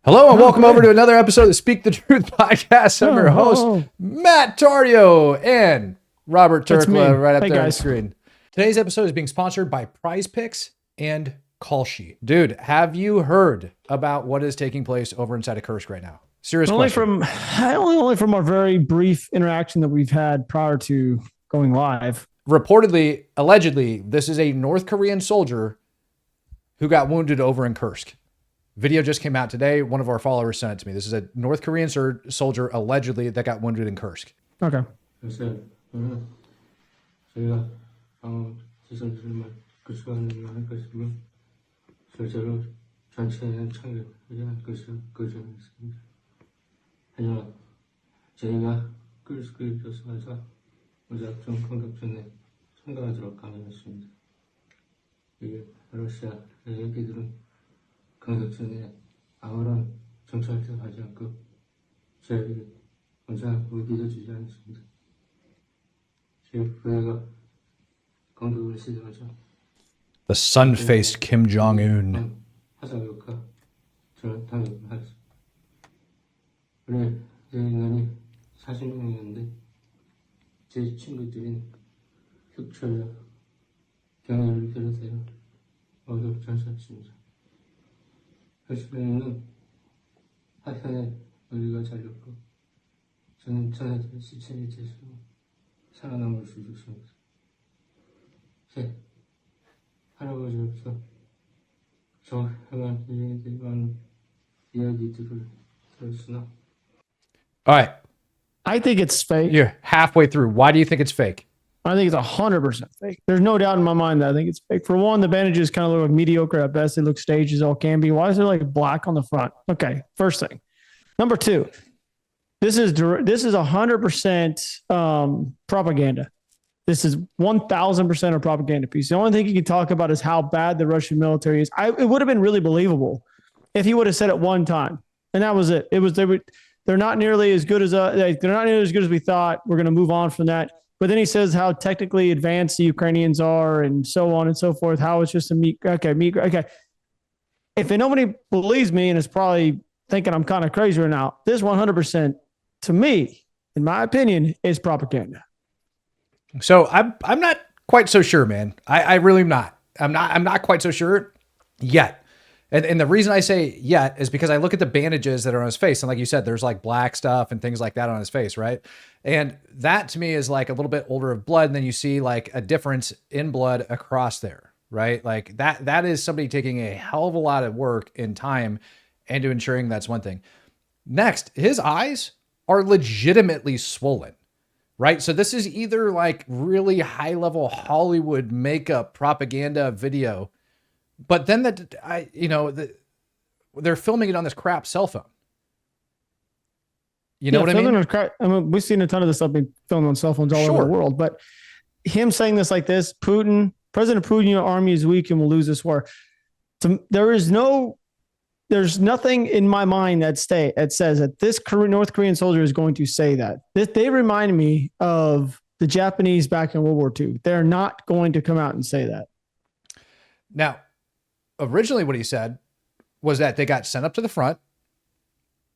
Hello and welcome over to another episode of the Speak the Truth podcast. I'm your host, Matt Tario, and Robert Turkla right up there on the screen. Today's episode is being sponsored by Prize Picks and Kalshi. Dude, have you heard about what is taking place over inside of Kursk right now? Serious question. Only from our very brief interaction that we've had prior to going live. Reportedly, allegedly, this is a North Korean soldier who got wounded over in Kursk. Video just came out today. One of our followers sent it to me. This is a North Korean soldier allegedly that got wounded in Kursk. Okay. The sun-faced Kim Jong-un. All right. I think it's fake. You're halfway through. Why do you think it's fake? I think it's 100% fake. There's no doubt in my mind that I think it's fake. For one, the bandages kind of look like mediocre at best. They look staged as all can be. Why is there like black on the front? Okay, first thing. Number two, this is 100% propaganda. This is 1,000% a propaganda piece. The only thing you can talk about is how bad the Russian military is. It would have been really believable if he would have said it one time, and that was it. They're not nearly as good as we thought. We're going to move on from that. But then he says how technically advanced the Ukrainians are and so on and so forth, how it's just a meat. Okay. If nobody believes me and is probably thinking I'm kind of crazy right now, this 100% to me, in my opinion, is propaganda. So I'm not quite so sure, man. I really am not. I'm not quite so sure yet. And the reason I say yet is because I look at the bandages that are on his face. And like you said, there's like black stuff and things like that on his face, right? And that to me is like a little bit older of blood. And then you see like a difference in blood across there, right? Like that is somebody taking a hell of a lot of work and time into ensuring that's one thing. Next, his eyes are legitimately swollen, right? So this is either like really high level Hollywood makeup propaganda video, but then they're filming it on this crap cell phone. You know what I mean? We've seen a ton of this stuff being filmed on cell phones all over the world, but him saying this like this, President Putin, your army is weak and will lose this war. There's nothing in my mind that says that this North Korean soldier is going to say that. They remind me of the Japanese back in World War II. They're not going to come out and say that. Now, originally what he said was that they got sent up to the front,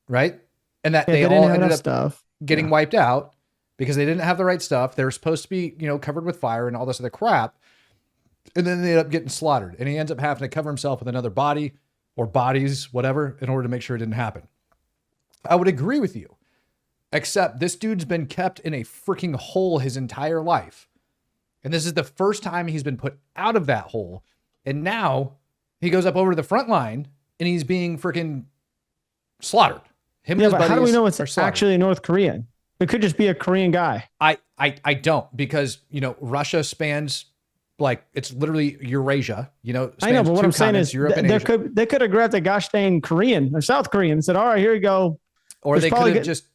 right? And that they all ended up getting wiped out because they didn't have the right stuff. They were supposed to be, covered with fire and all this other crap. And then they ended up getting slaughtered. And he ends up having to cover himself with another body or bodies, whatever, in order to make sure it didn't happen. I would agree with you, except this dude's been kept in a freaking hole his entire life. And this is the first time he's been put out of that hole. And now he goes up over to the front line and he's being freaking slaughtered. But how do we know it's actually a North Korean? It could just be a Korean guy. I don't, because, Russia spans like, it's literally Eurasia, I know, but what I'm saying is they could have grabbed a gosh dang Korean or South Korean and said, all right, here you go. Or they could have just,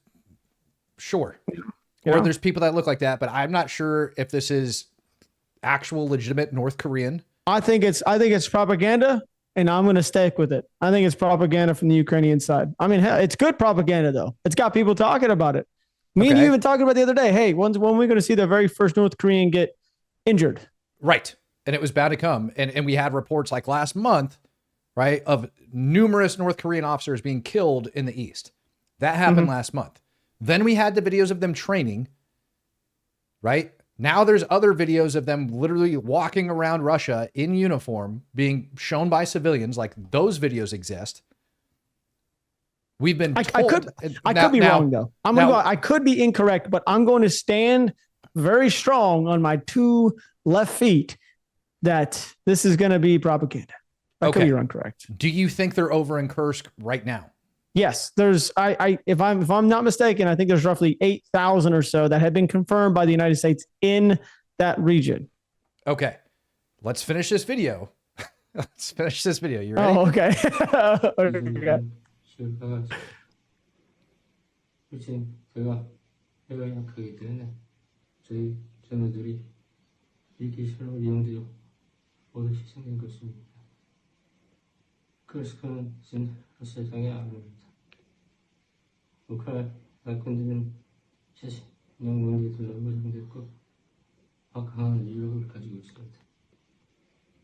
sure. Or there's people that look like that, but I'm not sure if this is actual legitimate North Korean. I think it's propaganda, and I'm going to stick with it. I think it's propaganda from the Ukrainian side. I mean, hell, it's good propaganda, though. It's got people talking about it. Me and you even talking about the other day, hey, when are we going to see the very first North Korean get injured? Right. And it was bound to come. And we had reports like last month right, of numerous North Korean officers being killed in the East. That happened last month. Then we had the videos of them training, right? Now there's other videos of them literally walking around Russia in uniform being shown by civilians. Like those videos exist. We've been told. I could be wrong though. I could be incorrect, but I'm going to stand very strong on my 2 left feet that this is going to be propaganda. I could be wrong, correct. Do you think they're over in Kursk right now? Yes, there's if I'm not mistaken, I think there's roughly 8,000 or so that have been confirmed by the United States in that region. Okay. Let's finish this video. Let's finish this video. You ready? Oh, okay. 크루스크는 진 세상의 악물입니다. 우크라이나 군대는 최신 영웅기들로 구성됐고 막강한 위력을 가지고 있습니다.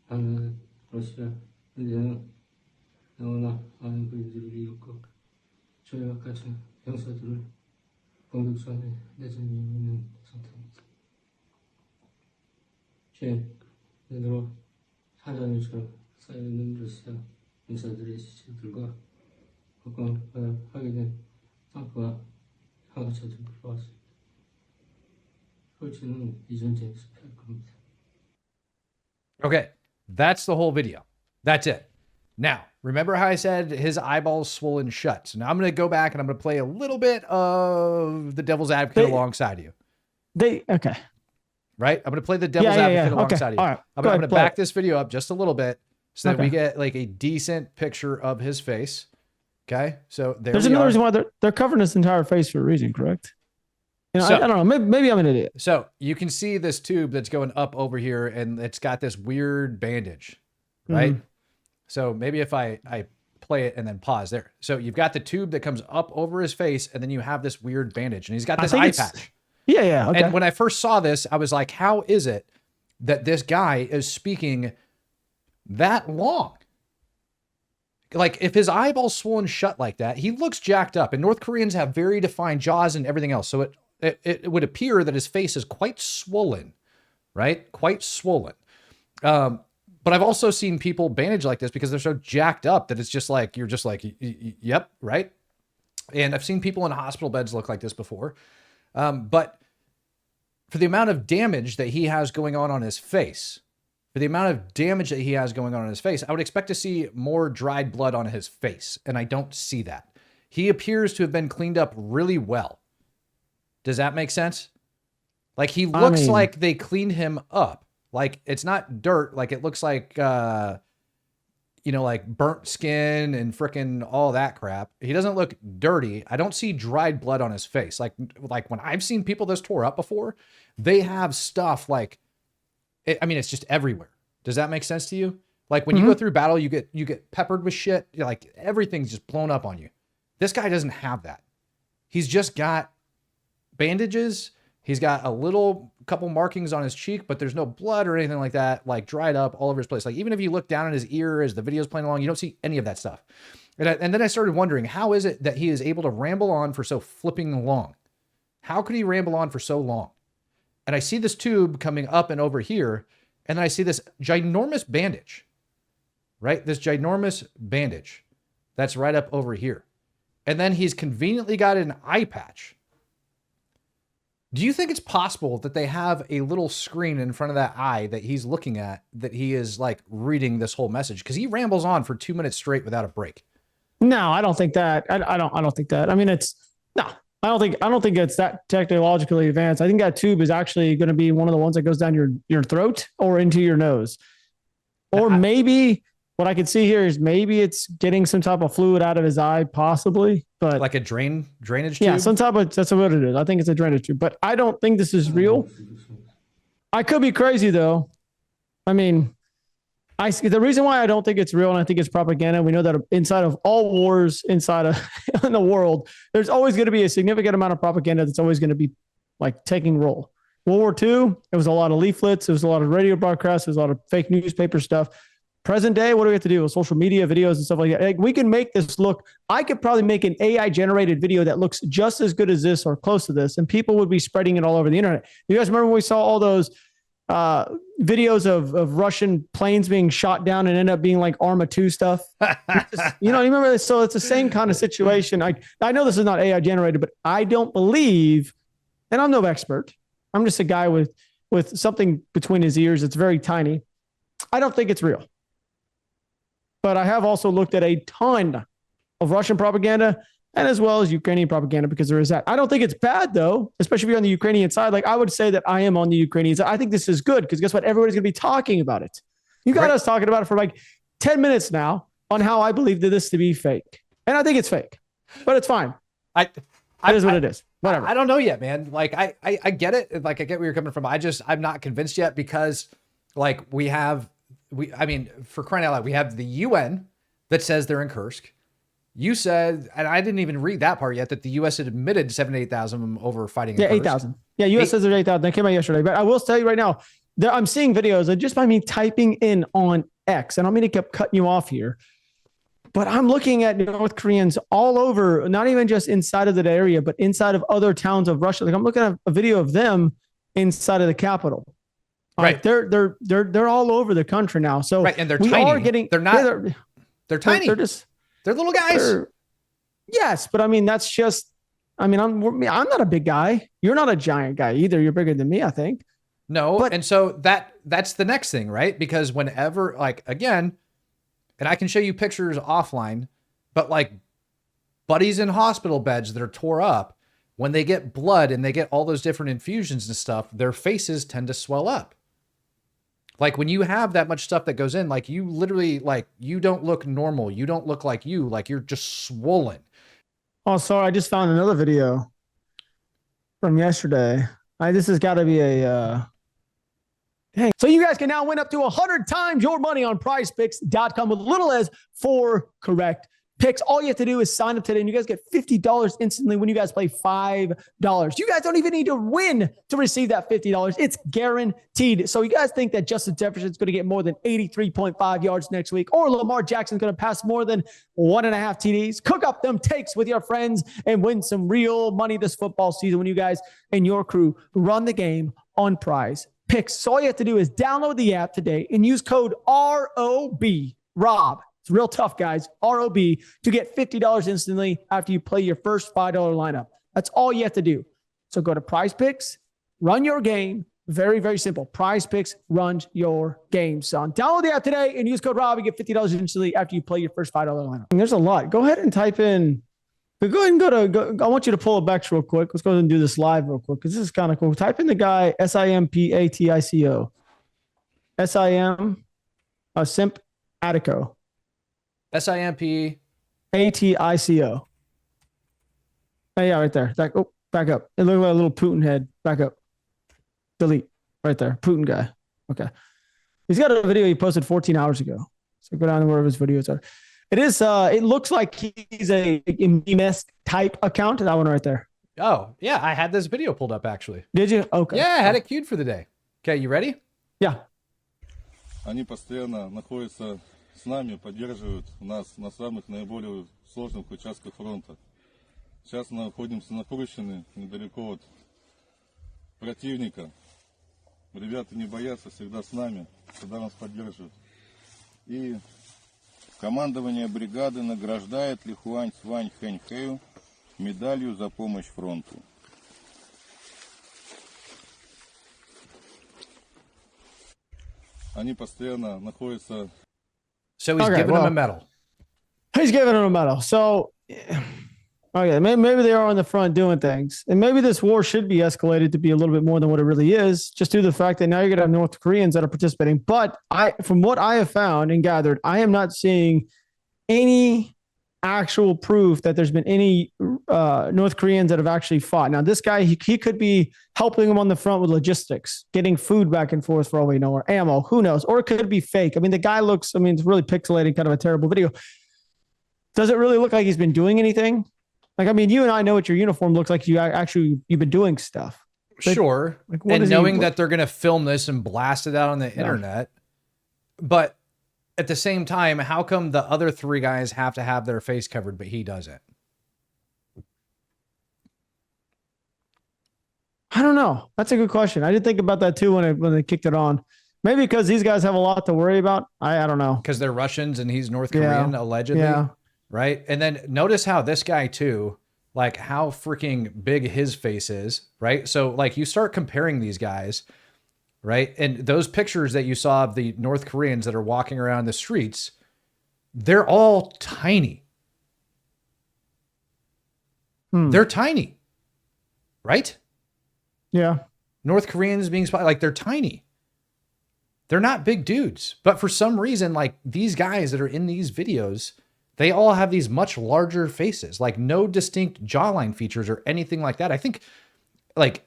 반면 러시아 군대는 너무나 많은 부인들을 잃었고 저희와 같은 병사들을 공격선에 내전이 있는 상태입니다. 최근으로 사전일처럼 쌓여있는 러시아 인사들의 시체들과 확인된 탱크와 항해차들이 들어왔습니다. 홀치는 이 전쟁에서 피할 겁니다. Okay, that's the whole video. That's it. Now, remember how I said his eyeballs swollen shut? So now I'm going to go back and I'm going to play a little bit of the devil's advocate alongside you. Okay. Right? I'm going to play the devil's advocate alongside you. All right. I'm going to back this video up just a little bit so that we get like a decent picture of his face. Okay, so there's another reason why they're covering his entire face for a reason, correct? You know, I don't know. Maybe I'm an idiot. So you can see this tube that's going up over here, and it's got this weird bandage, right? Mm-hmm. So maybe if I play it and then pause there. So you've got the tube that comes up over his face, and then you have this weird bandage, and he's got this eye patch. Yeah. Okay. And when I first saw this, I was like, how is it that this guy is speaking that long? Like if his eyeball's swollen shut like that, he looks jacked up, and North Koreans have very defined jaws and everything else. So it would appear that his face is quite swollen, right? Quite swollen. But I've also seen people bandage like this because they're so jacked up that it's just like, you're just like, yep. Right. And I've seen people in hospital beds look like this before. But for the amount of damage that he has going on his face, I would expect to see more dried blood on his face, and I don't see that. He appears to have been cleaned up really well. Does that make sense? Like he looks like they cleaned him up. Like it's not dirt. Like it looks like, like burnt skin and frickin' all that crap. He doesn't look dirty. I don't see dried blood on his face. Like when I've seen people this tore up before, they have stuff like, it's just everywhere. Does that make sense to you? Like when you go through battle, you get peppered with shit. Like everything's just blown up on you. This guy doesn't have that. He's just got bandages. He's got a couple markings on his cheek, but there's no blood or anything like that, like dried up all over his place. Like even if you look down at his ear as the video's playing along, you don't see any of that stuff. And then I started wondering, how is it that he is able to ramble on for so flipping long? How could he ramble on for so long? And I see this tube coming up and over here, and then I see this ginormous bandage, right? This ginormous bandage that's right up over here. And then he's conveniently got an eye patch. Do you think it's possible that they have a little screen in front of that eye that he's looking at, that he is like reading this whole message? Because he rambles on for 2 minutes straight without a break. No, I don't think that. I don't think that. I mean, I don't think it's that technologically advanced. I think that tube is actually going to be one of the ones that goes down your throat or into your nose. Or maybe what I could see here is maybe it's getting some type of fluid out of his eye, possibly. But like a drainage tube? Yeah, some type of, that's what it is. I think it's a drainage tube, but I don't think this is real. I could be crazy though. I mean, the reason why I don't think it's real and I think it's propaganda, we know that inside of all wars in the world, there's always going to be a significant amount of propaganda that's always going to be like taking role. World War II, it was a lot of leaflets, it was a lot of radio broadcasts, it was a lot of fake newspaper stuff. present day, what do we have to do with social media, videos, and stuff like that? Like, we can make this look. I could probably make an AI generated video that looks just as good as this or close to this, and people would be spreading it all over the internet. You guys remember when we saw all those videos of Russian planes being shot down and end up being like Arma 2 stuff? You remember this? So it's the same kind of situation. I know this is not AI generated, but I don't believe, and I'm no expert. I'm just a guy with something between his ears. It's very tiny. I don't think it's real. But I have also looked at a ton of Russian propaganda and as well as Ukrainian propaganda, because there is that. I don't think it's bad, though, especially if you're on the Ukrainian side. Like, I would say that I am on the Ukrainian side. I think this is good because guess what? Everybody's going to be talking about it. You got us talking about it for like 10 minutes now on how I believe that this to be fake. And I think it's fake, but it's fine. It is what it is. Whatever. I don't know yet, man. Like, I get it. Like, I get where you're coming from. I'm not convinced yet because, like, I mean, for crying out loud, we have the UN that says they're in Kursk. You said, and I didn't even read that part yet, that the U.S. had admitted 7,000 to 8,000 over fighting in Kursk. 8,000. Yeah, U.S. says there's 8,000. That came out yesterday. But I will tell you right now, I'm seeing videos of just by me typing in on X, and I don't mean to keep cutting you off here, but I'm looking at North Koreans all over, not even just inside of that area, but inside of other towns of Russia. Like, I'm looking at a video of them inside of the capital. Right. They're all over the country now. So right, and they're tiny. They're tiny. They're little guys. Yes, but I mean I'm not a big guy. You're not a giant guy either. You're bigger than me, I think. No, and so that's the next thing, right? Because whenever, like, again, and I can show you pictures offline, but like buddies in hospital beds that are tore up, when they get blood and they get all those different infusions and stuff, their faces tend to swell up. Like, when you have that much stuff that goes in, like, you literally, like, you don't look normal. You don't look like you're just swollen. Oh, sorry. I just found another video from yesterday. This has got to be a, dang. So you guys can now win up to 100 times your money on prizepicks.com with little as 4 correct picks. All you have to do is sign up today and you guys get $50 instantly when you guys play $5. You guys don't even need to win to receive that $50. It's guaranteed. So you guys think that Justin Jefferson's going to get more than 83.5 yards next week, or Lamar Jackson's going to pass more than 1.5 TDs? Cook up them takes with your friends and win some real money this football season when you guys and your crew run the game on Prize Picks. So all you have to do is download the app today and use code ROB, Rob. It's real tough, guys. ROB, to get $50 instantly after you play your first $5 lineup. That's all you have to do. So go to Prize Picks, run your game. Very, very simple. Prize Picks runs your game, son. Download the app today and use code ROB and get $50 instantly after you play your first $5 lineup. And there's a lot. Go ahead and type in. But go ahead and I want you to pull it back real quick. Let's go ahead and do this live real quick because this is kind of cool. Type in the guy Simpatico. Simp Attico. SIMP ATICO. Oh, yeah, right there. Back up. It looked like a little Putin head. Back up. Delete. Right there. Putin guy. Okay. He's got a video he posted 14 hours ago. So go down to wherever his videos are. It is. It looks like he's a meme type account. That one right there. Oh, yeah. I had this video pulled up, actually. Did you? Okay. Yeah, I had it queued for the day. Okay, you ready? Yeah. Они постоянно находятся с нами, поддерживают нас на самых наиболее сложных участках фронта. Сейчас мы находимся на Курщине, недалеко от противника. Ребята не боятся, всегда с нами, всегда нас поддерживают. И командование бригады награждает Лихуань Свань Хэньхэю медалью за помощь фронту. Они постоянно находятся. So he's giving him a medal. He's giving him a medal. So, okay, maybe they are on the front doing things. And maybe this war should be escalated to be a little bit more than what it really is, just due to the fact that now you're going to have North Koreans that are participating. But from what I have found and gathered, I am not seeing any actual proof that there's been any North Koreans that have actually fought. Now, this guy, he could be helping them on the front with logistics, getting food back and forth for all we know, or ammo, who knows, or it could be fake. I mean, the guy looks, it's really pixelated, kind of a terrible video. Does it really look like he's been doing anything? Like, you and I know what your uniform looks like. You've been doing stuff. But, sure. And knowing that they're going to film this and blast it out on the internet. But at the same time, how come the other 3 guys have to have their face covered, but he doesn't? I don't know. That's a good question. I did think about that too when they kicked it on. Maybe because these guys have a lot to worry about. I don't know. Because they're Russians and he's North Korean, allegedly. Yeah. Right. And then notice how this guy too, like how freaking big his face is. Right. So like you start comparing these guys. Right. And those pictures that you saw of the North Koreans that are walking around the streets, they're all tiny. They're tiny. Right. Yeah. North Koreans being spotted, like they're tiny. They're not big dudes, but for some reason, like these guys that are in these videos, they all have these much larger faces, like no distinct jawline features or anything like that. I think like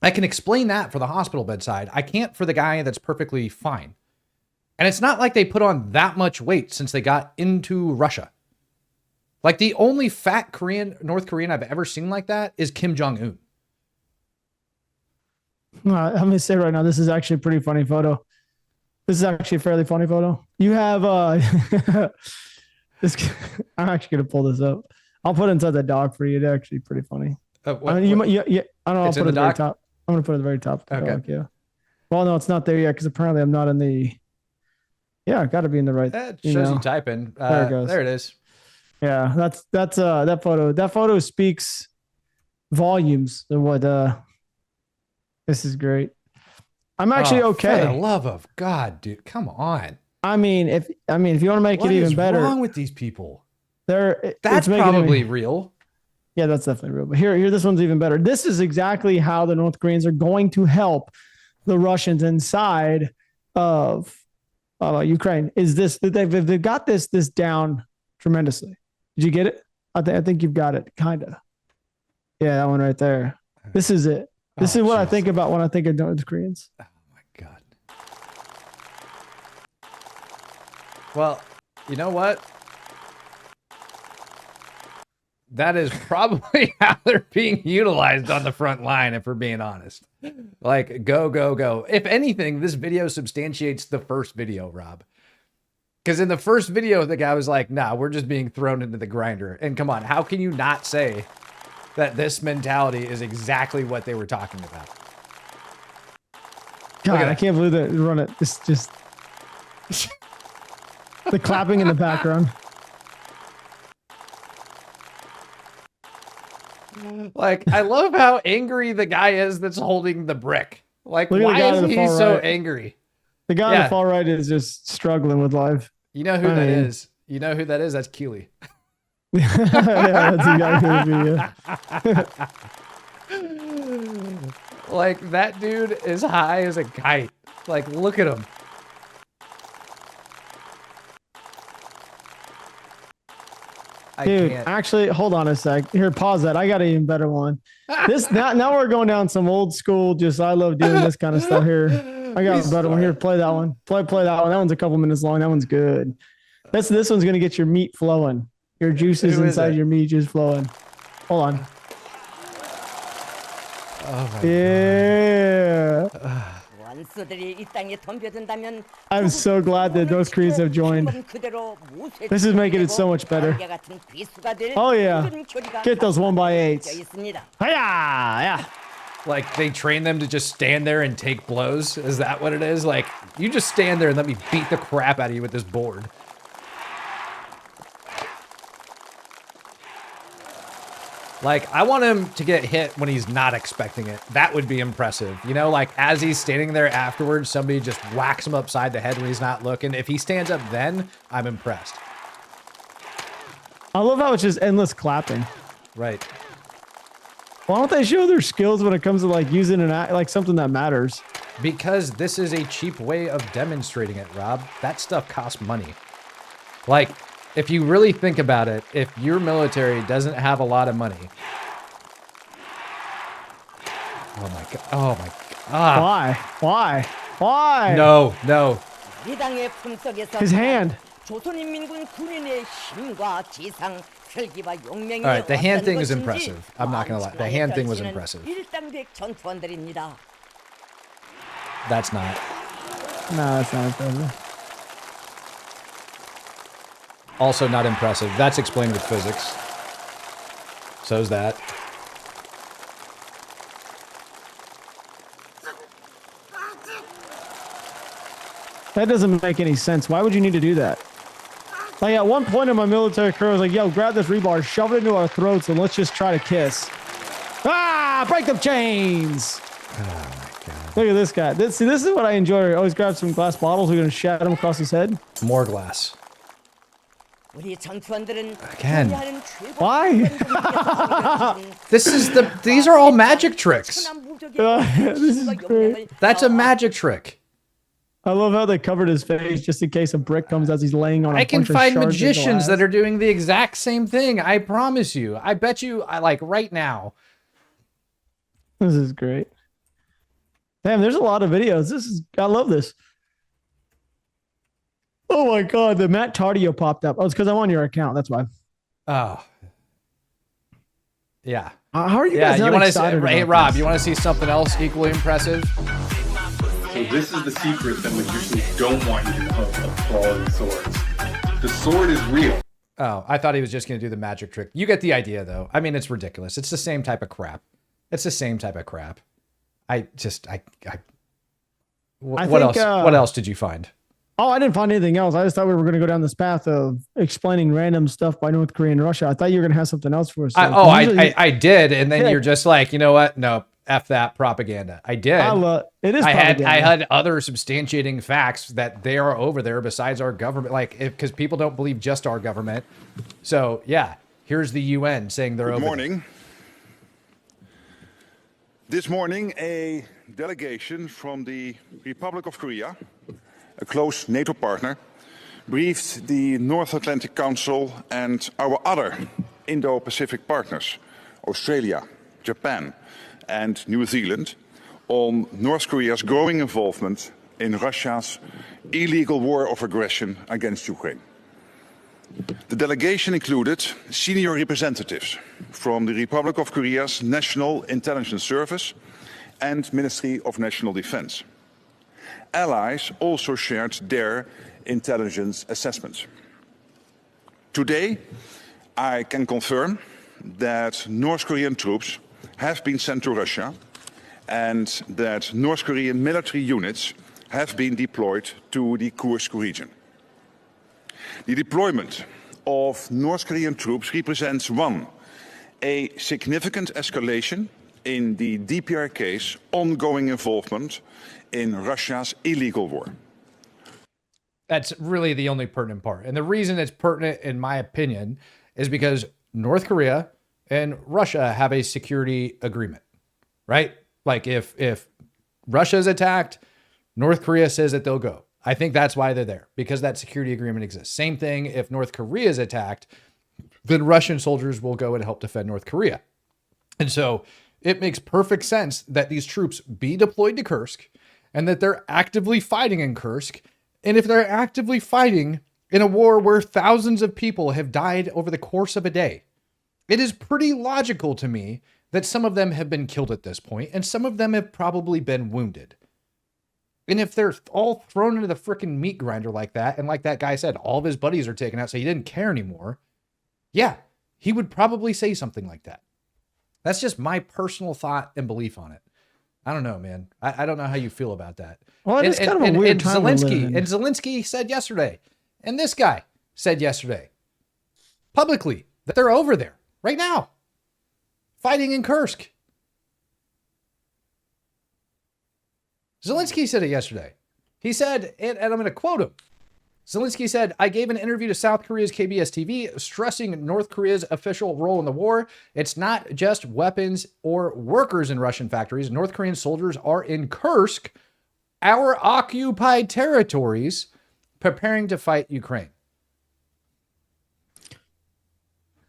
I can explain that for the hospital bedside. I can't for the guy that's perfectly fine. And it's not like they put on that much weight since they got into Russia. Like the only fat North Korean I've ever seen like that is Kim Jong-un. I'm going to say right now, this is actually a pretty funny photo. This is actually a fairly funny photo. You have this. I'm actually going to pull this up. I'll put it inside the doc for you. It's actually pretty funny. I don't know. I'll put it at the very top. I'm going to put it at the very top. Of the doc, yeah. Well, no, it's not there yet because apparently I'm not in the. Yeah, got to be in the right. That shows you typing. There it goes. There it is. Yeah, that's that photo. That photo speaks volumes of what. This is great. I'm actually okay. For the love of God, dude, come on. I mean, if you want to make it even better, what's wrong with these people? That's probably real. Yeah, that's definitely real. But here, this one's even better. This is exactly how the North Koreans are going to help the Russians inside of Ukraine. Is this they've got this down tremendously? Did you get it? I think you've got it, kind of. Yeah, that one right there. This is it. This is what I think about when I think of North Koreans. Oh my God. Well, you know what? That is probably how they're being utilized on the front line, if we're being honest. Like, go, go, go. If anything, this video substantiates the first video, Rob. Because in the first video, the guy was like, nah, we're just being thrown into the grinder. And come on, how can you not say that this mentality is exactly what they were talking about? God, I can't believe that run it. It's just the clapping in the background. Like, I love how angry the guy is that's holding the brick. Like, why is he so angry? The guy on the far right is just struggling with life. You know who that is? You know who that is? That's Keely. Yeah, that's exactly Like, that dude is high as a kite. Like, look at him. Dude, actually, hold on a sec. Here, pause that. I got an even better one. This now we're going down some old school. Just I love doing this kind of stuff here. I got a better one here. Play that one. Play that one. That one's a couple minutes long. That one's good. This one's gonna get your meat flowing. Your juices inside your meat just flowing. Hold on. Oh my God. I'm so glad that those Koreans have joined. This is making it so much better. Oh yeah. Get those 1x8s. Yeah. Like, they train them to just stand there and take blows? Is that what it is? Like, you just stand there and let me beat the crap out of you with this board. Like, I want him to get hit when he's not expecting it. That would be impressive. You know, like, as he's standing there afterwards, somebody just whacks him upside the head when he's not looking. If he stands up then, I'm impressed. I love how it's just endless clapping. Right. Why don't they show their skills when it comes to, like, using like something that matters? Because this is a cheap way of demonstrating it, Rob. That stuff costs money. Like, if you really think about it, if your military doesn't have a lot of money. Oh my God. Oh my God. Why? No. His hand. All right, the hand thing is impressive. I'm not going to lie. The hand thing was impressive. That's not. No, that's not impressive. Also not impressive. That's explained with physics. So's that. That doesn't make any sense. Why would you need to do that? Like at one point in my military career, I was like, yo, grab this rebar, shove it into our throats, and let's just try to kiss. Ah, break them chains. Oh my God. Look at this guy. This is what I enjoy. I always grab some glass bottles. We're going to shatter them across his head. More glass. Again. Why? These are all magic tricks. This is great. That's a magic trick. I love how they covered his face just in case a brick comes as he's laying on a I can bunch of find shards of magicians glass. that are doing the exact same thing. I promise you. I bet you, like right now. This is great. Damn, there's a lot of videos. I love this. Oh my God, the Matt Tardio popped up. Oh, it's because I'm on your account. That's why. Oh. Yeah. How are you Yeah, guys not you want to excited hey about Rob, this? you want to see something else equally impressive? So this is the secret that magicians don't want you to know of quality swords. The sword is real. Oh, I thought he was just going to do the magic trick. You get the idea, though. I mean, it's ridiculous. It's the same type of crap. It's the same type of crap. What else? What else did you find? Oh, I didn't find anything else. I just thought we were going to go down this path of explaining random stuff by North Korea and Russia. I thought you were going to have something else for us. I did, and then you're just like, you know what? No, F that propaganda. I did. It is. I propaganda. had other substantiating facts that they are over there besides our government, like because people don't believe just our government. So yeah, here's the UN saying they're over. Good morning. This morning, a delegation from the Republic of Korea, a close NATO partner, briefed the North Atlantic Council and our other Indo-Pacific partners, Australia, Japan, and New Zealand, on North Korea's growing involvement in Russia's illegal war of aggression against Ukraine. The delegation included senior representatives from the Republic of Korea's National Intelligence Service and Ministry of National Defense. Allies also shared their intelligence assessments. Today, I can confirm that North Korean troops have been sent to Russia and that North Korean military units have been deployed to the Kursk region. The deployment of North Korean troops represents, one, a significant escalation in the DPRK's ongoing involvement in Russia's illegal war. That's really the only pertinent part. And the reason it's pertinent, in my opinion, is because North Korea and Russia have a security agreement, right? Like if Russia is attacked, North Korea says that they'll go. I think that's why they're there, because that security agreement exists. Same thing, if North Korea is attacked, then Russian soldiers will go and help defend North Korea. And so it makes perfect sense that these troops be deployed to Kursk and that they're actively fighting in Kursk. And if they're actively fighting in a war where thousands of people have died over the course of a day, it is pretty logical to me that some of them have been killed at this point and some of them have probably been wounded. And if they're all thrown into the freaking meat grinder like that, and like that guy said, all of his buddies are taken out, so he didn't care anymore. Yeah, he would probably say something like that. That's just my personal thought and belief on it. I don't know, man. I don't know how you feel about that. Well, it's kind of a weird time we're living in. And Zelensky said yesterday, and this guy said yesterday, publicly, that they're over there right now, fighting in Kursk. Zelensky said it yesterday. He said, and I'm going to quote him. Zelensky said, I gave an interview to South Korea's KBS TV stressing North Korea's official role in the war. It's not just weapons or workers in Russian factories. North Korean soldiers are in Kursk, our occupied territories, preparing to fight Ukraine.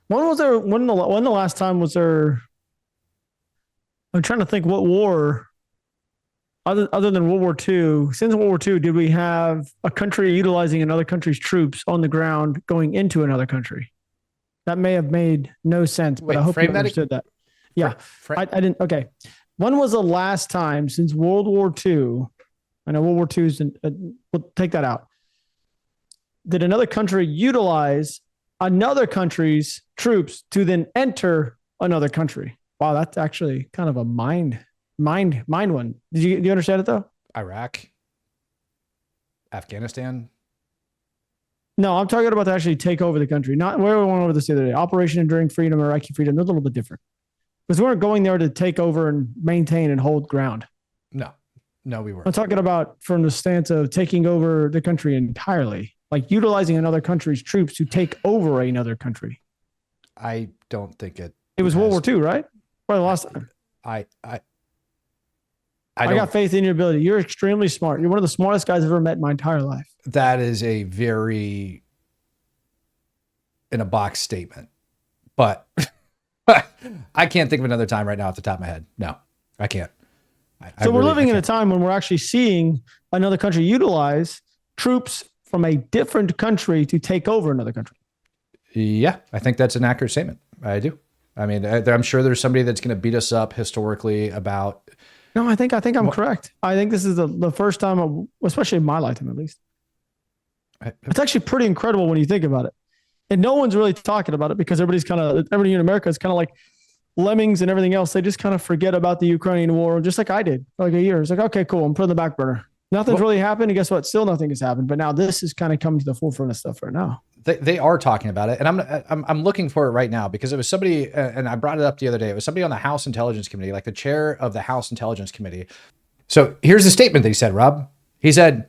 When the last time was there? I'm trying to think what war, other than World War II, since World War II, did we have a country utilizing another country's troops on the ground going into another country? That may have made no sense, but I hope you understood that. Yeah, I didn't. Okay. When was the last time since World War II? I know World War II is, we'll take that out. did another country utilize another country's troops to then enter another country? Wow, that's actually kind of a mind one. Do you understand it though? Iraq, Afghanistan. No, I'm talking about to actually take over the country. Not where we went over this the other day. Operation Enduring Freedom, Iraqi Freedom. They're a little bit different because we weren't going there to take over and maintain and hold ground. No, we weren't. I'm talking about from the stance of taking over the country entirely, like utilizing another country's troops to take over another country. I don't think it. It was World War II, right? Or the last time. I got faith in your ability. You're extremely smart. You're one of the smartest guys I've ever met in my entire life. That is a very in a box statement, but I can't think of another time right now off the top of my head. No, I can't. So we're living in a time when we're actually seeing another country utilize troops from a different country to take over another country. Yeah, I think that's an accurate statement. I do. I mean, I'm sure there's somebody that's going to beat us up historically about. No, I think I'm correct. I think this is the first time, especially in my lifetime at least. It's actually pretty incredible when you think about it. And no one's really talking about it because everybody in America is kind of like lemmings and everything else. They just kind of forget about the Ukrainian war, just like I did, like a year. It's like, okay, cool. I'm putting the back burner. Nothing's really happened. And guess what? Still nothing has happened. But now this is kind of coming to the forefront of stuff right now. They are talking about it. And I'm looking for it right now because it was somebody, and I brought it up the other day. It was somebody on the House Intelligence Committee, like the chair of the House Intelligence Committee. So here's the statement that he said, Rob. He said,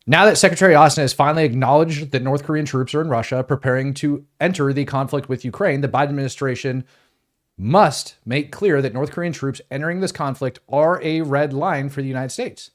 now that Secretary Austin has finally acknowledged that North Korean troops are in Russia preparing to enter the conflict with Ukraine, the Biden administration must make clear that North Korean troops entering this conflict are a red line for the United States.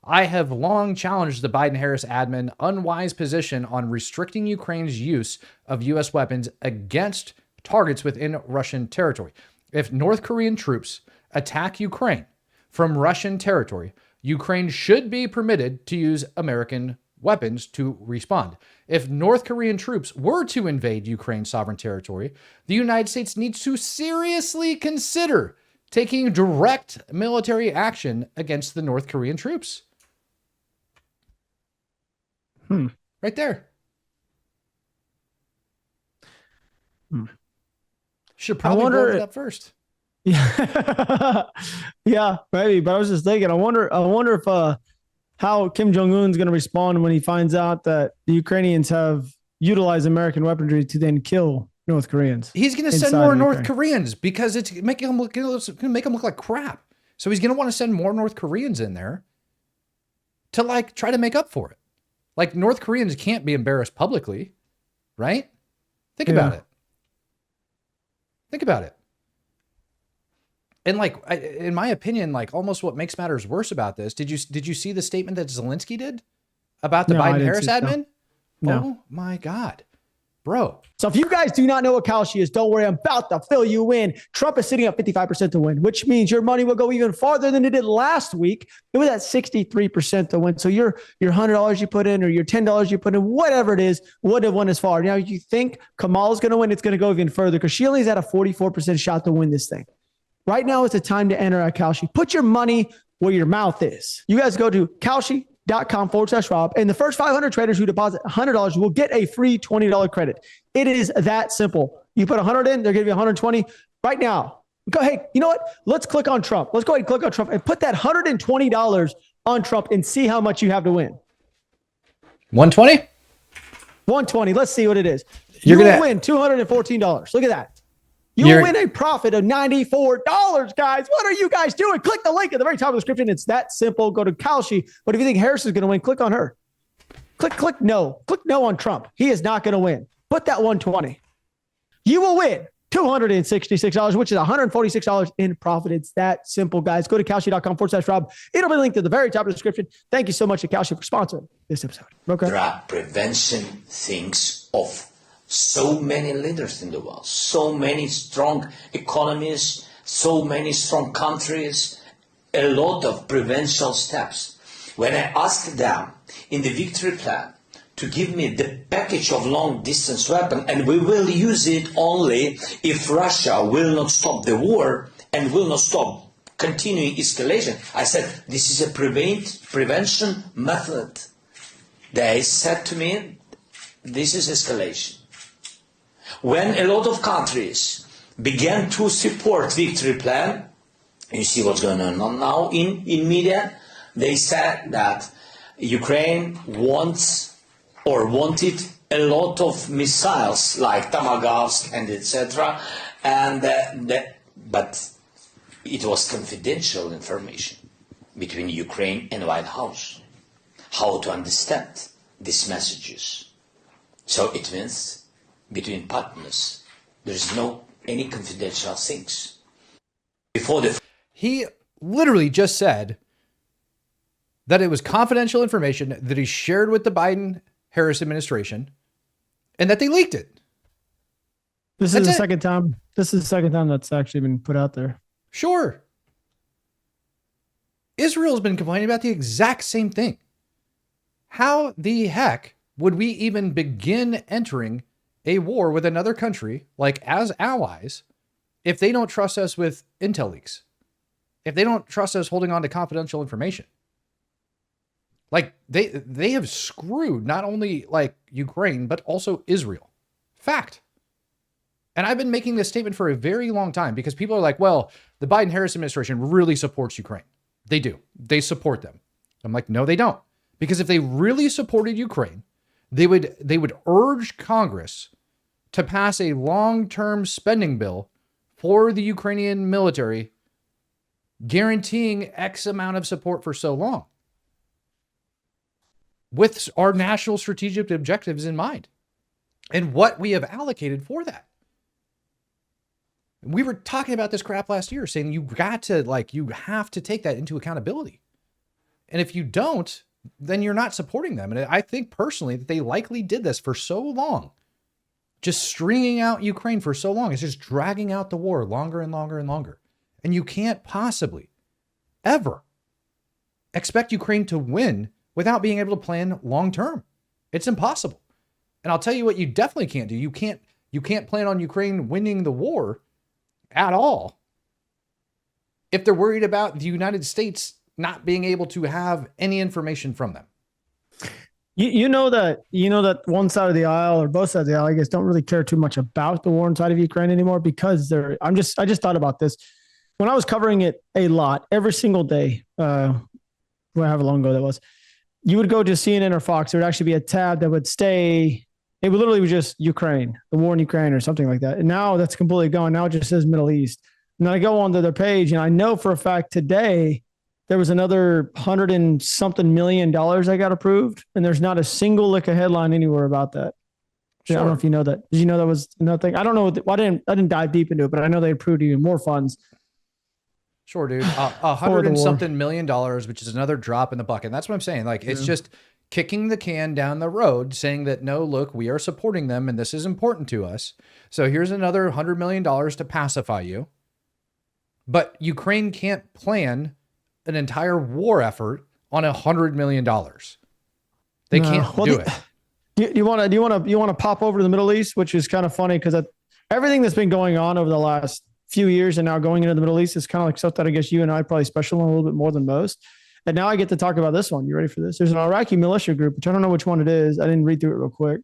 I have long challenged the Biden-Harris admin unwise position on restricting Ukraine's use of U.S. weapons against targets within Russian territory. If North Korean troops attack Ukraine from Russian territory, Ukraine should be permitted to use American weapons to respond. If North Korean troops were to invade Ukraine's sovereign territory, the United States needs to seriously consider taking direct military action against the North Korean troops. Right there. Should probably brought it up first. Yeah, yeah, maybe. But I was just thinking. I wonder if how Kim Jong-un's going to respond when he finds out that the Ukrainians have utilized American weaponry to then kill North Koreans. He's going to send more North Koreans because it's making them look like crap. So he's going to want to send more North Koreans in there to like try to make up for it. Like North Koreans can't be embarrassed publicly, right? Think about it. Think about it. And like, in my opinion, like almost what makes matters worse about this, did you see the statement that Zelensky did about the Biden-Harris admin? No. Oh my God, bro. So if you guys do not know what Kalshi is, don't worry. I'm about to fill you in. Trump is sitting at 55% to win, which means your money will go even farther than it did last week. It was at 63% to win. So your $100 you put in or your $10 you put in, whatever it is, would have won as far. Now you think Kamala's going to win, it's going to go even further because she only has had a 44% shot to win this thing. Right now is the time to enter at Kalshi. Put your money where your mouth is. You guys go to Kalshi.com/Rob, and the first 500 traders who deposit $100 will get a free $20 credit. It is that simple. You put 100 in, they're going to give you 120 right now. Go, hey, you know what? Let's click on Trump. Let's go ahead and click on Trump and put that $120 on Trump and see how much you have to win. 120? 120. Let's see what it is. You're going to win $214. Look at that. You will win a profit of $94, guys. What are you guys doing? Click the link at the very top of the description. It's that simple. Go to Kalshi. But if you think Harris is going to win, click on her. Click no. Click no on Trump. He is not going to win. Put that 120. You will win $266, which is $146 in profit. It's that simple, guys. Go to Kalshi.com/Rob. It'll be linked at the very top of the description. Thank you so much to Kalshi for sponsoring this episode. Okay. Drug prevention thinks of so many leaders in the world, so many strong economies, so many strong countries, a lot of prevention steps. When I asked them in the victory plan to give me the package of long distance weapon, and we will use it only if Russia will not stop the war and will not stop continuing escalation, I said, this is a prevention method. They said to me, this is escalation. When a lot of countries began to support victory plan, you see what's going on now in media, they said that Ukraine wants or wanted a lot of missiles like Tomahawk and etc. But it was confidential information between Ukraine and White House. How to understand these messages? So it means between partners, there's no any confidential things. He literally just said that it was confidential information that he shared with the Biden-Harris administration and that they leaked it. This is the second time. This is the second time that's actually been put out there. Sure. Israel's been complaining about the exact same thing. How the heck would we even begin entering a war with another country, like as allies, if they don't trust us with intel leaks? If they don't trust us holding on to confidential information? Like they have screwed not only like Ukraine, but also Israel. Fact. And I've been making this statement for a very long time because people are like, well, the Biden-Harris administration really supports Ukraine. They do. They support them. I'm like, no, they don't. Because if they really supported Ukraine, they would urge Congress to pass a long-term spending bill for the Ukrainian military, guaranteeing X amount of support for so long, with our national strategic objectives in mind and what we have allocated for that. We were talking about this crap last year, saying you have to take that into accountability. And if you don't, then you're not supporting them. And I think personally that they likely did this for so long, just stringing out Ukraine for so long. It's just dragging out the war longer and longer and longer. And you can't possibly ever expect Ukraine to win without being able to plan long-term. It's impossible. And I'll tell you what you definitely can't do. You can't plan on Ukraine winning the war at all if they're worried about the United States not being able to have any information from them. You know that one side of the aisle or both sides of the aisle, I guess, don't really care too much about the war inside of Ukraine anymore because I just thought about this when I was covering it a lot every single day. However long ago that was, you would go to CNN or Fox. There would actually be a tab that would stay. It would literally be just Ukraine, the war in Ukraine or something like that. And now that's completely gone. Now it just says Middle East. And then I go onto their page and I know for a fact today there was another $100 and something million I got approved. And there's not a single lick of headline anywhere about that. Sure. I don't know if you know that. Did you know that was another thing? I don't know. I didn't dive deep into it, but I know they approved even more funds. Sure, dude. $100 and something million, which is another drop in the bucket. And that's what I'm saying. Like, it's just kicking the can down the road, saying that, no, look, we are supporting them and this is important to us. So here's another $100 million to pacify you. But Ukraine can't plan an entire war effort on $100 million. They can't do it. Do you want to pop over to the Middle East, which is kind of funny because everything that's been going on over the last few years and now going into the Middle East is kind of like stuff that I guess you and I probably special in a little bit more than most. And now I get to talk about this one. You ready for this? There's an Iraqi militia group, which I don't know which one it is. I didn't read through it real quick.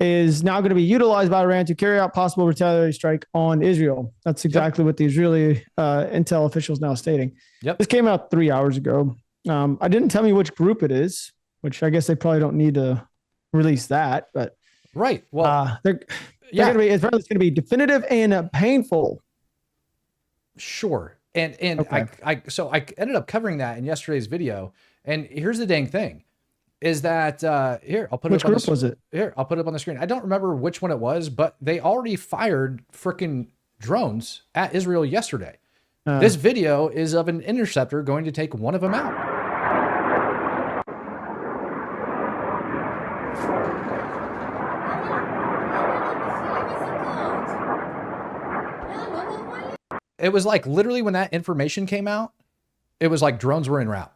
Is now going to be utilized by Iran to carry out possible retaliatory strike on Israel. That's exactly what the Israeli intel officials now stating. Yep. This came out 3 hours ago. I didn't tell me which group it is, which I guess they probably don't need to release that. But right. Well, it's going to be definitive and painful. Sure. And okay. I ended up covering that in yesterday's video. And here's the dang thing is that here, I'll put which it up group was it? Here, I'll put it up on the screen. I don't remember which one it was, but they already fired freaking drones at Israel yesterday. This video is of an interceptor going to take one of them out. It was like literally when that information came out, it was like drones were en route.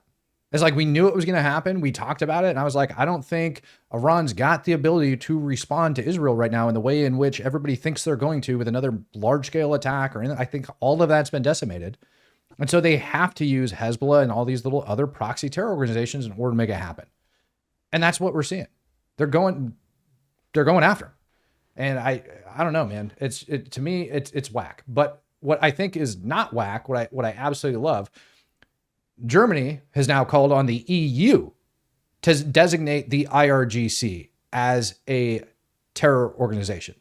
It's like we knew it was going to happen. We talked about it. And I was like, I don't think Iran's got the ability to respond to Israel right now in the way in which everybody thinks they're going to with another large scale attack or anything. I think all of that's been decimated. And so they have to use Hezbollah and all these little other proxy terror organizations in order to make it happen. And that's what we're seeing. They're going after him. And I don't know, man. To me, it's whack. But what I think is not whack, what I absolutely love, Germany has now called on the EU to designate the IRGC as a terror organization.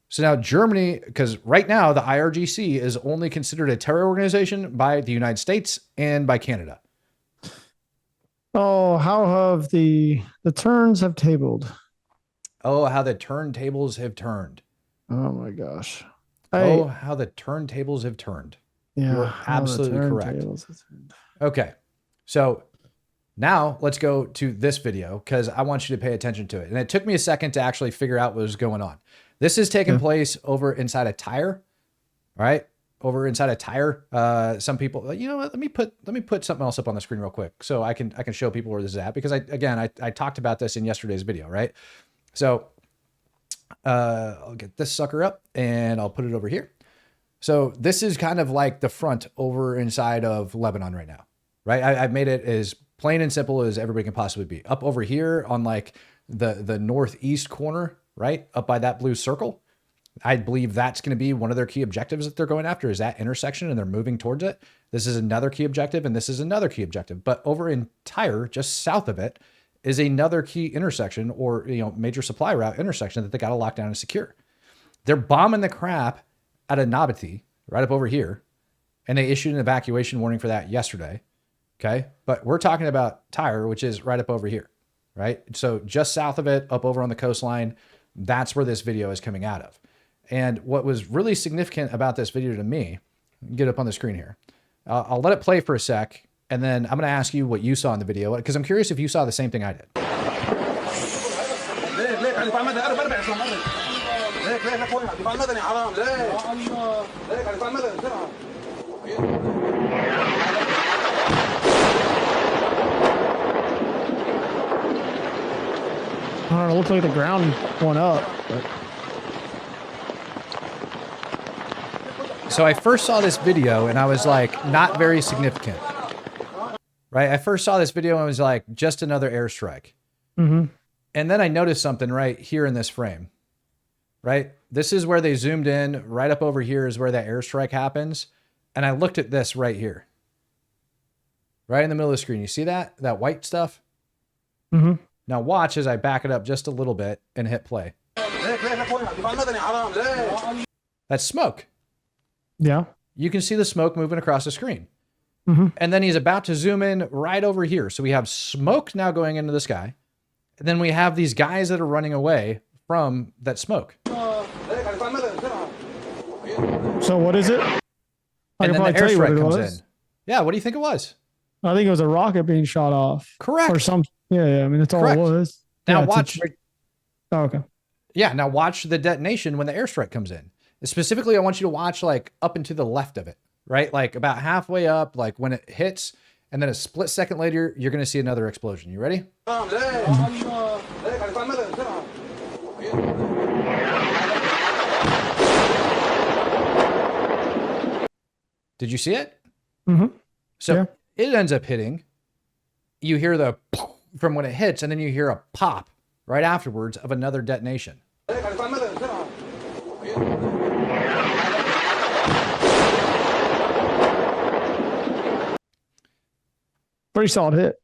So now Germany, because right now the IRGC is only considered a terror organization by the United States and by Canada. Oh, how have the turns have tabled? Oh, how the turntables have turned. Oh my gosh. Oh, how the turntables have turned. Yeah, you're absolutely correct. Okay. So now let's go to this video because I want you to pay attention to it. And it took me a second to actually figure out what was going on. This is taking place over inside a tire, right? Over inside a tire. Some people, you know what? Let me put something else up on the screen real quick so I can show people where this is at, because I talked about this in yesterday's video, right? So I'll get this sucker up and I'll put it over here. So this is kind of like the front over inside of Lebanon right now, right? I've made it as plain and simple as everybody can possibly be. Up over here on like the northeast corner, right? Up by that blue circle. I believe that's going to be one of their key objectives that they're going after, is that intersection, and they're moving towards it. This is another key objective, and this is another key objective. But over in Tyre, just south of it, is another key intersection, or major supply route intersection that they got to lock down and secure. They're bombing the crap out of Nabatee, right up over here, and they issued an evacuation warning for that yesterday. Okay, but we're talking about Tyre, which is right up over here, right? So just south of it, up over on the coastline, that's where this video is coming out of. And what was really significant about this video to me, get up on the screen here. I'll let it play for a sec, and then I'm going to ask you what you saw in the video, because I'm curious if you saw the same thing I did. I don't know, it looked like the ground went up. But... So I first saw this video and I was like, not very significant, right? I first saw this video and I was like, just another airstrike. Mm-hmm. And then I noticed something right here in this frame, right? This is where they zoomed in. Right up over here is where that airstrike happens. And I looked at this right here, right in the middle of the screen. You see that white stuff? Mm-hmm. Now watch as I back it up just a little bit and hit play. That's smoke. Yeah. You can see the smoke moving across the screen. Mm-hmm. And then he's about to zoom in right over here. So we have smoke now going into the sky. And then we have these guys that are running away from that smoke. So what is it? And then the airstrike comes in. Yeah, what do you think it was? I think it was a rocket being shot off. Correct. Or some. Yeah. I mean, that's all it was. Now yeah, watch. Oh, okay. Yeah, now watch the detonation when the airstrike comes in. Specifically, I want you to watch like up and to the left of it, right? Like about halfway up, like when it hits, and then a split second later, you're going to see another explosion. You ready? Did you see it? Mm-hmm. So it ends up hitting. You hear the from when it hits, and then you hear a pop right afterwards of another detonation. Pretty solid hit.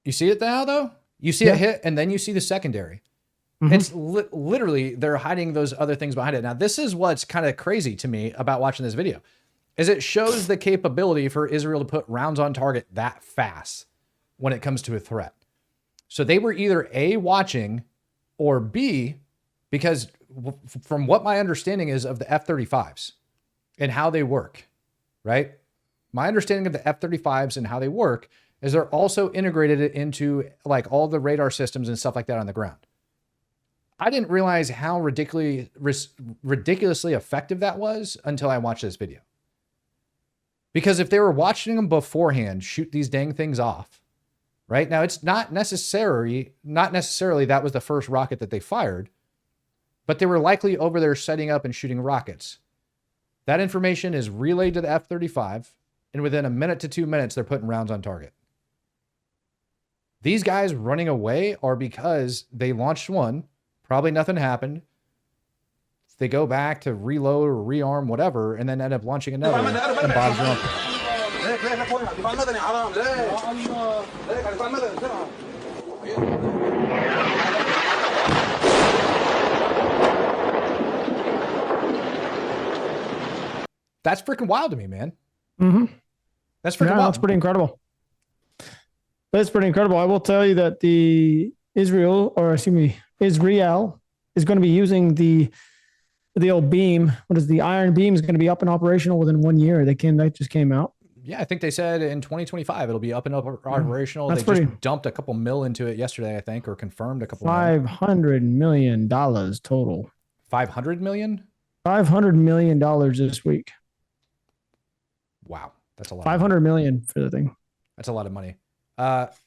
You see it now, though? You see it hit, and then you see the secondary. Mm-hmm. It's literally, they're hiding those other things behind it. Now, this is what's kind of crazy to me about watching this video, is it shows the capability for Israel to put rounds on target that fast when it comes to a threat. So they were either A, watching, or B, because from what my understanding is of the F-35s and how they work, right? My understanding of the F-35s and how they work is they're also integrated into like all the radar systems and stuff like that on the ground. I didn't realize how ridiculously effective that was until I watched this video. Because if they were watching them beforehand shoot these dang things off, right? Now, it's not necessarily that was the first rocket that they fired, but they were likely over there setting up and shooting rockets. That information is relayed to the F-35, and within a minute to 2 minutes, they're putting rounds on target. These guys running away are because they launched one, probably nothing happened. They go back to reload or rearm, whatever, and then end up launching another, and Bob's your uncle. That's freaking wild to me, man. Mm-hmm. That's freaking wild. That's pretty incredible. That's pretty incredible. I will tell you that Israel is going to be using the old beam. What is the iron beam is going to be up and operational within 1 year. That just came out. Yeah, I think they said in 2025 it'll be up and operational. That's just dumped a couple mil into it yesterday, I think, or confirmed a couple. $500 million total. 500 million. $500 million this week. Wow, that's a lot. 500 million for the thing. That's a lot of money.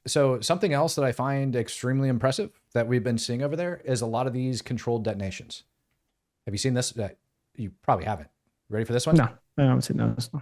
So something else that I find extremely impressive that we've been seeing over there is a lot of these controlled detonations. Have you seen this? You probably haven't. Ready for this one? No, I haven't seen this. No.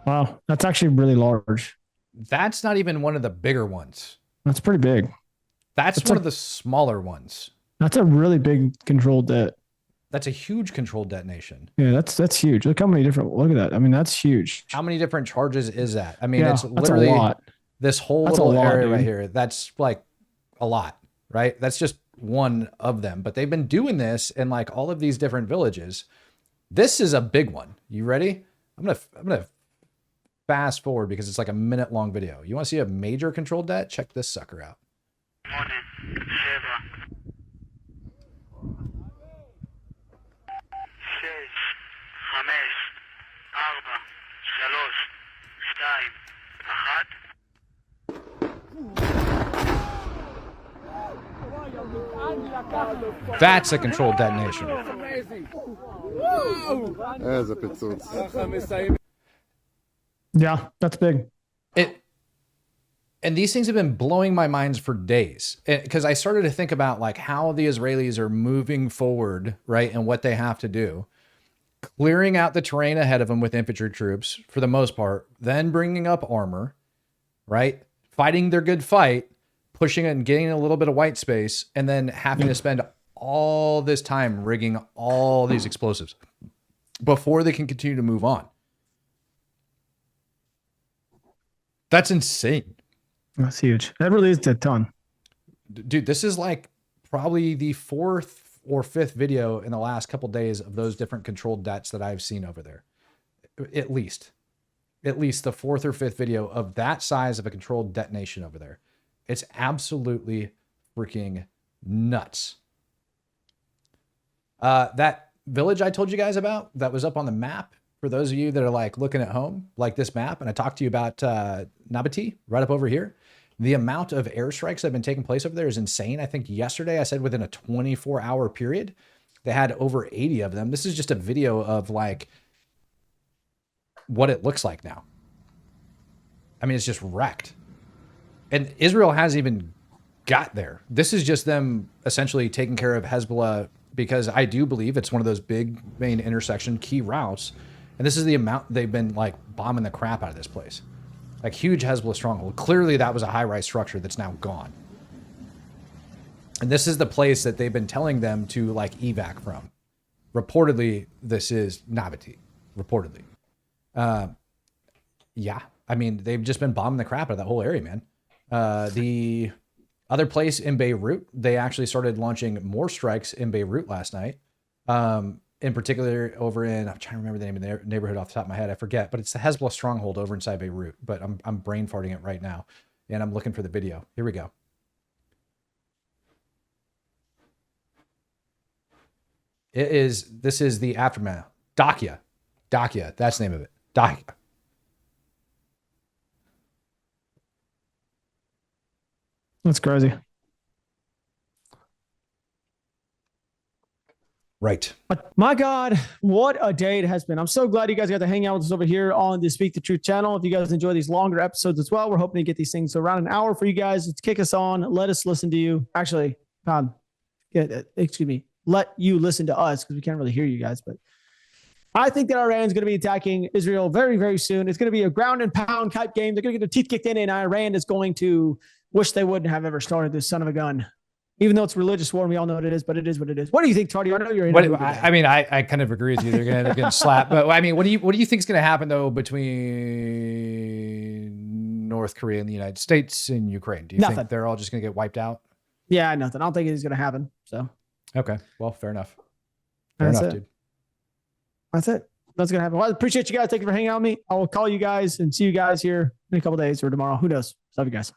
Wow, that's actually really large. That's not even one of the bigger ones. That's pretty big. That's one of the smaller ones. That's a really big controlled det. That's a huge controlled detonation. Yeah, that's huge. Look how many different. Look at that. I mean, that's huge. How many different charges is that? I mean, Yeah, it's that's literally a lot. This whole That's little a lot, area dude. right here. That's like a lot, right? That's just one of them. But they've been doing this in like all of these different villages. This is a big one. You ready? I'm gonna fast forward because it's like a minute-long video. You want to see a major controlled det? Check this sucker out. That's a controlled detonation. Yeah, that's big. And these things have been blowing my minds for days because I started to think about like how the Israelis are moving forward, right? And what they have to do, clearing out the terrain ahead of them with infantry troops for the most part, then bringing up armor, right? Fighting their good fight, pushing it and getting a little bit of white space, and then having to spend all this time rigging all these explosives before they can continue to move on. That's insane. That's huge. That really is a ton. Dude, this is like probably the fourth or fifth video in the last couple of days of those different controlled dets that I've seen over there. At least the fourth or fifth video of that size of a controlled detonation over there. It's absolutely freaking nuts. That village I told you guys about that was up on the map, for those of you that are like looking at home, like this map, and I talked to you about Nabati right up over here. The amount of airstrikes that have been taking place over there is insane. I think yesterday I said within a 24-hour period, they had over 80 of them. This is just a video of like what it looks like now. I mean, it's just wrecked. And Israel hasn't even got there. This is just them essentially taking care of Hezbollah, because I do believe it's one of those big main intersection key routes. And this is the amount they've been like bombing the crap out of this place. Like huge Hezbollah stronghold. Clearly that was a high-rise structure that's now gone. And this is the place that they've been telling them to like evac from. Reportedly, this is Nabati. Reportedly. Yeah. I mean, they've just been bombing the crap out of that whole area, man. The other place in Beirut, they actually started launching more strikes in Beirut last night. In particular, over in, I'm trying to remember the name of the neighborhood off the top of my head. I forget, but it's the Hezbollah stronghold over inside Beirut. But I'm brain farting it right now, and I'm looking for the video. Here we go. This is the aftermath. Dakia. That's the name of it. Dakia. That's crazy. Right. But my God, what a day it has been. I'm so glad you guys got to hang out with us over here on the Speak the Truth channel. If you guys enjoy these longer episodes as well, we're hoping to get these things to around an hour for you guys. Let's kick us on. Let us listen to you. Actually, excuse me. Let you listen to us because we can't really hear you guys. But I think that Iran is going to be attacking Israel very, very soon. It's going to be a ground and pound type game. They're going to get their teeth kicked in, and Iran is going to wish they wouldn't have ever started this son of a gun. Even though it's religious war, and we all know what it is, but it is what it is. What do you think, Tardy? I know you're in. I kind of agree with you. They're going to get slapped. But I mean, what do you think is going to happen though between North Korea and the United States and Ukraine? Do you think they're all just going to get wiped out? Yeah, nothing. I don't think it's going to happen. So. Okay. Well, fair enough. Fair enough, dude. That's it. That's going to happen. Well, I appreciate you guys. Thank you for hanging out with me. I will call you guys and see you guys here in a couple days or tomorrow. Who knows? Love you guys.